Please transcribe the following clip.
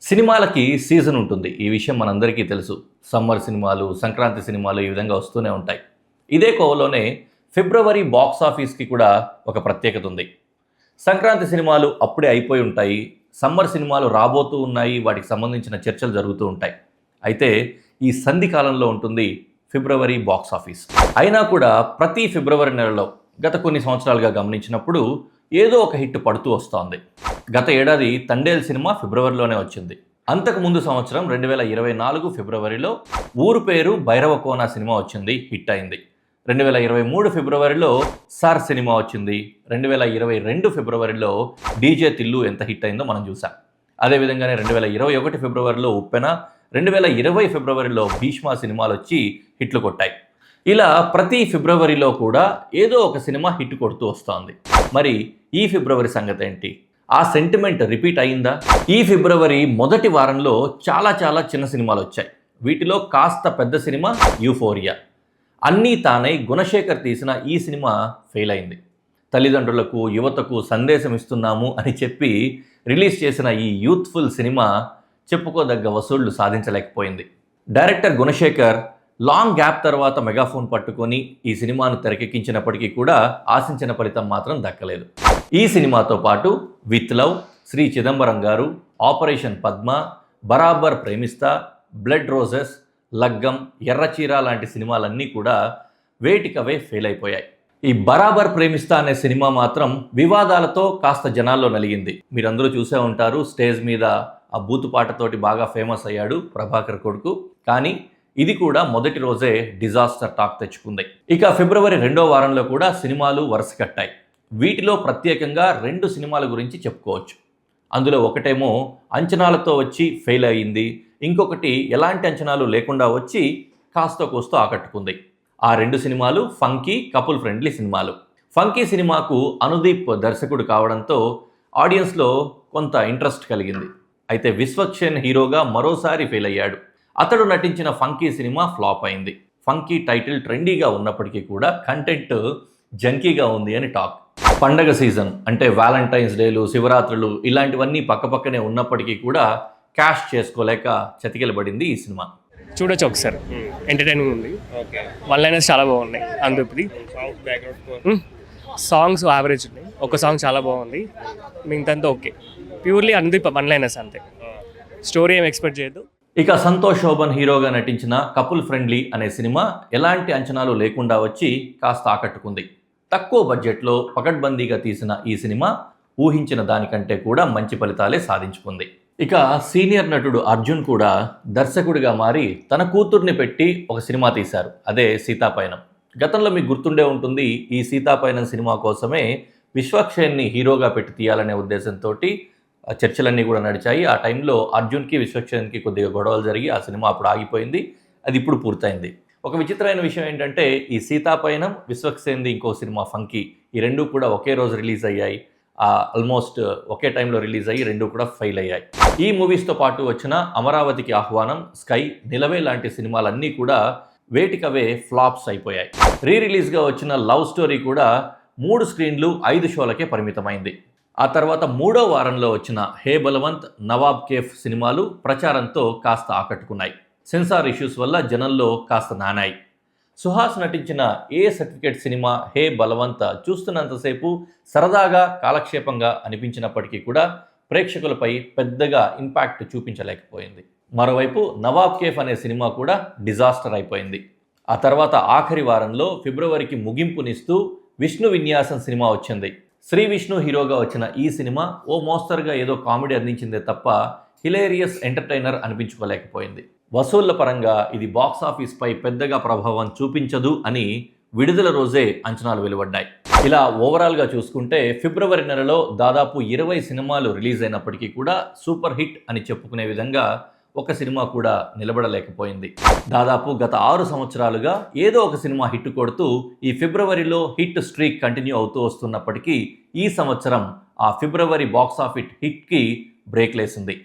సినిమాలకి సీజన్ ఉంటుంది. ఈ విషయం మనందరికీ తెలుసు. సమ్మర్ సినిమాలు, సంక్రాంతి సినిమాలు ఈ విధంగా వస్తూనే ఉంటాయి. ఇదే కోవలోనే ఫిబ్రవరి బాక్స్ ఆఫీస్‌కి కూడా ఒక ప్రత్యేకత ఉంది. సంక్రాంతి సినిమాలు అప్పుడే అయిపోయి ఉంటాయి. సమ్మర్ సినిమాలు రాబోతూ ఉన్నాయి. వాటికి సంబంధించిన చర్చలు జరుగుతూ ఉంటాయి. అయితే ఈ సంధి కాలంలో ఉంటుంది ఫిబ్రవరి బాక్స్ ఆఫీస్. అయినా కూడా ప్రతి ఫిబ్రవరి నెలలో గత కొన్ని సంవత్సరాలుగా గమనించినప్పుడు ఏదో ఒక హిట్ పడుతూ వస్తోంది. గత ఏడాది తండేల్ సినిమా ఫిబ్రవరిలోనే వచ్చింది. అంతకుముందు సంవత్సరం 2024 ఫిబ్రవరిలో ఊరు పేరు భైరవకోన సినిమా వచ్చింది, హిట్ అయింది. 2023 ఫిబ్రవరిలో సార్ సినిమా వచ్చింది. 2022 ఫిబ్రవరిలో డీజే తిల్లు ఎంత హిట్ అయిందో మనం చూసాం. అదేవిధంగానే 2021 ఫిబ్రవరిలో ఉప్పెన, 2020 ఫిబ్రవరిలో భీష్మ సినిమాలు వచ్చి హిట్లు కొట్టాయి. ఇలా ప్రతి ఫిబ్రవరిలో కూడా ఏదో ఒక సినిమా హిట్ కొడుతూ వస్తోంది. మరి ఈ ఫిబ్రవరి సంగతి ఏంటి? ఆ సెంటిమెంట్ రిపీట్ అయిందా? ఈ ఫిబ్రవరి మొదటి వారంలో చాలా చిన్న సినిమాలు వచ్చాయి. వీటిలో కాస్త పెద్ద సినిమా యూఫోరియా. అన్నీ తానై గుణశేఖర్ తీసిన ఈ సినిమా ఫెయిల్ అయింది. తల్లిదండ్రులకు, యువతకు సందేశం ఇస్తున్నాము అని చెప్పి రిలీజ్ చేసిన ఈ యూత్ఫుల్ సినిమా చెప్పుకోదగ్గ వసూళ్లు సాధించలేకపోయింది. డైరెక్టర్ గుణశేఖర్ లాంగ్ గ్యాప్ తర్వాత మెగాఫోన్ పట్టుకొని ఈ సినిమాను తెరకెక్కించినప్పటికీ కూడా ఆశించిన ఫలితం మాత్రం దక్కలేదు. ఈ సినిమాతో పాటు విత్ లవ్, శ్రీ చిదంబరం గారు, ఆపరేషన్ పద్మ, బరాబర్ ప్రేమిస్తా, బ్లడ్ రోజెస్, లగ్గం, ఎర్రచీర లాంటి సినిమాలన్నీ కూడా వేటికవే ఫెయిల్ అయిపోయాయి. ఈ బరాబర్ ప్రేమిస్తా అనే సినిమా మాత్రం వివాదాలతో కాస్త జనాల్లో నలిగింది. మీరందరూ చూసే ఉంటారు. స్టేజ్ మీద ఆ బూతుపాటతోటి బాగా ఫేమస్ అయ్యాడు ప్రభాకర్ కొడుకు. కానీ ఇది కూడా మొదటి రోజే డిజాస్టర్ టాక్ తెచ్చుకుంది. ఇక ఫిబ్రవరి 2వ వారంలో కూడా సినిమాలు వరుస కట్టాయి. వీటిలో ప్రత్యేకంగా 2 సినిమాల గురించి చెప్పుకోవచ్చు. అందులో ఒకటేమో అంచనాలతో వచ్చి ఫెయిల్ అయ్యింది. ఇంకొకటి ఎలాంటి అంచనాలు లేకుండా వచ్చి కాస్త కోస్తో ఆకట్టుకుంది. ఆ 2 సినిమాలు ఫంకీ, కపుల్ ఫ్రెండ్లీ సినిమాలు. ఫంకీ సినిమాకు అనుదీప్ దర్శకుడు కావడంతో ఆడియన్స్లో కొంత ఇంట్రెస్ట్ కలిగింది. అయితే విశ్వక్సేన్ హీరోగా మరోసారి ఫెయిల్ అయ్యాడు. అతడు నటించిన ఫంకీ సినిమా ఫ్లాప్ అయింది. ఫంకీ టైటిల్ ట్రెండీగా ఉన్నప్పటికీ కూడా కంటెంట్ జంకీగా ఉంది అని టాక్. పండగ సీజన్ అంటే వ్యాలంటైన్స్ డేలు, శివరాత్రులు ఇలాంటివన్నీ పక్కపక్కనే ఉన్నప్పటికీ కూడా క్యాష్ చేసుకోలేక చతికిలబడింది ఈ సినిమా. చూడొచ్చు ఒకసారి, ఎంటర్టైనింగ్ ఉంది. వన్ లైనర్స్ చాలా బాగున్నాయి. అందుప్ది సాంగ్స్ యావరేజ్ ఉన్నాయి. ఒక సాంగ్ చాలా బాగుంది, మిగతాంతా ఓకే. ప్యూర్లీ అందుకు వన్ లైనర్స్ అంతే, స్టోరీ ఏం ఎక్స్పెక్ట్ చేయొద్దు. ఇక సంతోష్ శోభన్ హీరోగా నటించిన కపుల్ ఫ్రెండ్లీ అనే సినిమా ఎలాంటి అంచనాలు లేకుండా వచ్చి కాస్త ఆకట్టుకుంది. తక్కువ బడ్జెట్లో పకడ్బందీగా తీసిన ఈ సినిమా ఊహించిన దానికంటే కూడా మంచి ఫలితాలే సాధించుకుంది. ఇక సీనియర్ నటుడు అర్జున్ కూడా దర్శకుడిగా మారి తన కూతుర్ని పెట్టి ఒక సినిమా తీశారు. అదే సీతాపయనం. గతంలో మీకు గుర్తుండే ఉంటుంది, ఈ సీతాపయనం సినిమా కోసమే విశ్వక్సేన్ని హీరోగా పెట్టి తీయాలనే ఉద్దేశంతో చర్చలన్నీ కూడా నడిచాయి. ఆ టైంలో అర్జున్కి, విశ్వక్సేన్కి కొద్దిగా గొడవలు జరిగి ఆ సినిమా అప్పుడు ఆగిపోయింది. అది ఇప్పుడు పూర్తయింది. ఒక విచిత్రమైన విషయం ఏంటంటే ఈ సీతాపయనం, విశ్వక్సేన్ది ఇంకో సినిమా ఫంకీ, ఈ 2 కూడా ఒకే రోజు రిలీజ్ అయ్యాయి. ఆల్మోస్ట్ ఒకే టైంలో రిలీజ్ అయ్యి 2 కూడా ఫెయిల్ అయ్యాయి. ఈ మూవీస్తో పాటు వచ్చిన అమరావతికి ఆహ్వానం, స్కై, నిలవే లాంటి సినిమాలన్నీ కూడా వేటికవే ఫ్లాప్స్ అయిపోయాయి. రిలీజ్గా వచ్చిన లవ్ స్టోరీ కూడా 3 స్క్రీన్లు 5 షోలకే పరిమితమైంది. ఆ తర్వాత 3వ వారంలో వచ్చిన హే బలవంత్, నవాబ్ కేఫ్ సినిమాలు ప్రచారంతో కాస్త ఆకట్టుకున్నాయి. సెన్సార్ ఇష్యూస్ వల్ల జనంలో కాస్త నానాయి. సుహాస్ నటించిన ఏ సర్టిఫికేట్ సినిమా హే బలవంత్ చూస్తున్నంతసేపు సరదాగా, కాలక్షేపంగా అనిపించినప్పటికీ కూడా ప్రేక్షకులపై పెద్దగా ఇంపాక్ట్ చూపించలేకపోయింది. మరోవైపు నవాబ్ కేఫ్ అనే సినిమా కూడా డిజాస్టర్ అయిపోయింది. ఆ తర్వాత ఆఖరి వారంలో ఫిబ్రవరికి ముగింపునిస్తూ విష్ణు విన్యాసం సినిమా వచ్చింది. శ్రీ విష్ణు హీరోగా వచ్చిన ఈ సినిమా ఓ మోస్తరుగా ఏదో కామెడీ అందించిందే తప్ప హిలేరియస్ ఎంటర్టైనర్ అనిపించుకోలేకపోయింది. వసూళ్ల పరంగా ఇది బాక్స్ ఆఫీస్పై పెద్దగా ప్రభావం చూపించదు అని విడుదల రోజే అంచనాలు వెలువడ్డాయి. ఇలా ఓవరాల్గా చూసుకుంటే ఫిబ్రవరి నెలలో దాదాపు 20 సినిమాలు రిలీజ్ అయినప్పటికీ కూడా సూపర్ హిట్ అని చెప్పుకునే విధంగా ఒక సినిమా కూడా నిలబడలేకపోయింది. దాదాపు గత 6 సంవత్సరాలుగా ఏదో ఒక సినిమా హిట్ కొడుతూ ఈ ఫిబ్రవరిలో హిట్ స్ట్రీక్ కంటిన్యూ అవుతూ వస్తున్నప్పటికీ ఈ సంవత్సరం ఆ ఫిబ్రవరి బాక్స్ ఆఫీస్ హిట్కి బ్రేక్ లేసింది.